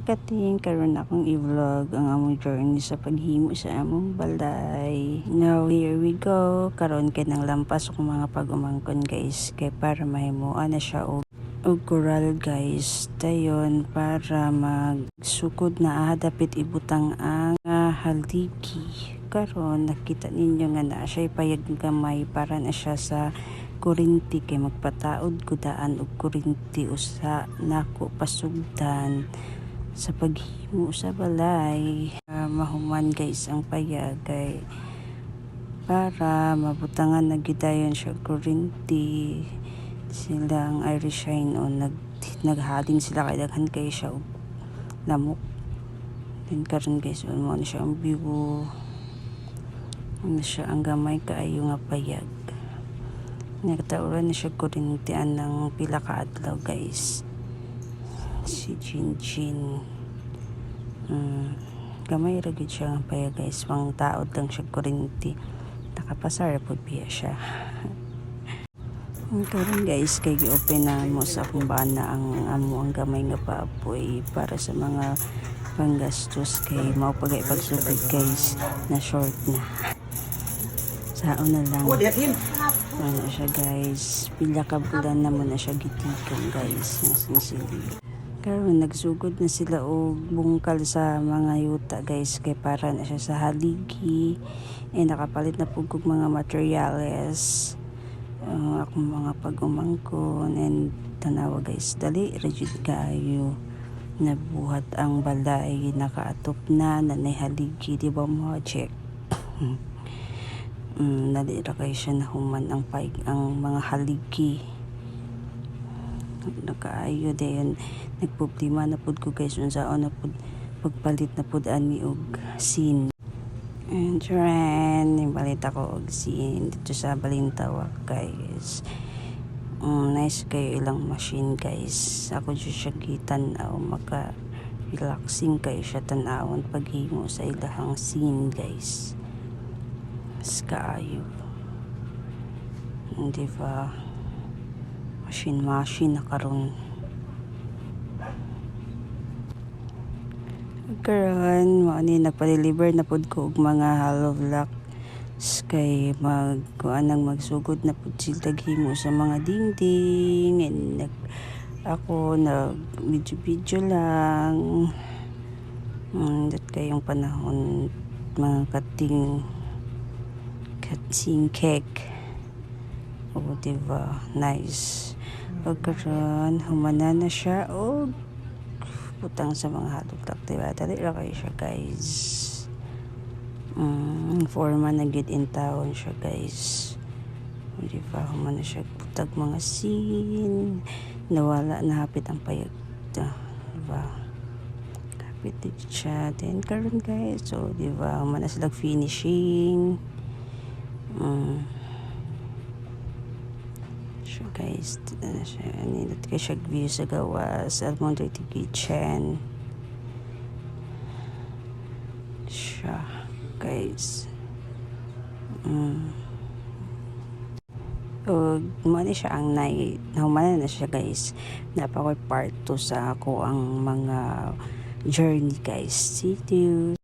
kating karon akong i-vlog ang among journey sa paghimo sa among balay. Now here we go. Karon kay nang lampas ko mga pag-umangkon guys kay para mahimuan na siya og coral guys. Dayon para magsukod na dapit ibutang ang haligi. Karon nakita ninyo nga na siya payag gamay para na siya sa kurinti kay magpataod gudaan og kurinti usa nako pasugdan sa paghimo sa balay. Mahuman guys ang payag kay para mabutangan na gidayon siya kurinti. Sila ang Irish Shine o naghalin sila kay daghan kay siya og lamok. Then karon guys mo na siya ang view. Ano siya ang gamay kaayo nga payag. Nagtauran na siya kurintian ng pila ka adlaw guys. Si Jinjin. Gamay ra gid siya nga payag guys. Pang taod lang siya kurinti. Nakapasar po biya siya. Karon guys kay gi-open na mo sa akong bana ang gamay nga paapoy para sa mga panggastos kay mao pagay pagsugod guys na short na. Saon na lang. Ano siya guys, pila ka bulan naman na siya gitikon guys ng sinsili. Karon nagsugod na sila og bungkal sa mga yuta guys kay para na siya sa haligi. Nakapalit na pugog mga materyales. Akong mga pag-umangkon and tanawa guys, dali rigid kaayo. Nabuhat ang balay, nakaatop na nanay haligi, di ba mo check? Nalira kayo siya nahuman ang mga haligi. Nakaayo dayon nagproblema na pud ko guys unsaon na pud pagpalit na pud ani og scene. And yung balita ko og scene dito sa Balintawak guys. Nice kayo ilang machine guys. Ako dyan siya gitan-aw maka relaxing kayo siya tan-awon paghimo sa ilahang scene guys. Kaayo. Di ba? Machine na karon. Karon mo ani nagpa-deliver na pud ko og mga hollow blocks kay magsugod na pud sila himo sa mga dingding and ako nag video lang. Dat kayong panahon mga kating cake. O diba? Nice. Pagkaroon, humana na siya o putang sa mga halog-lak. Diba? Dali ra kayo siya guys. Forma na gid in town siya guys. O diba? Humana siya putag mga scene. Nawala na hapit ang payag. Diba? Hapit dito siya. Then karon guys. So diba? Humana sila finishing. So guys, nindot kayo siya view sa gawas Almond Dirty Kitchen siya guys. O muna siya ang nahumanan na siya guys. Napakoy part 2 sa ako ang mga journey guys. See you.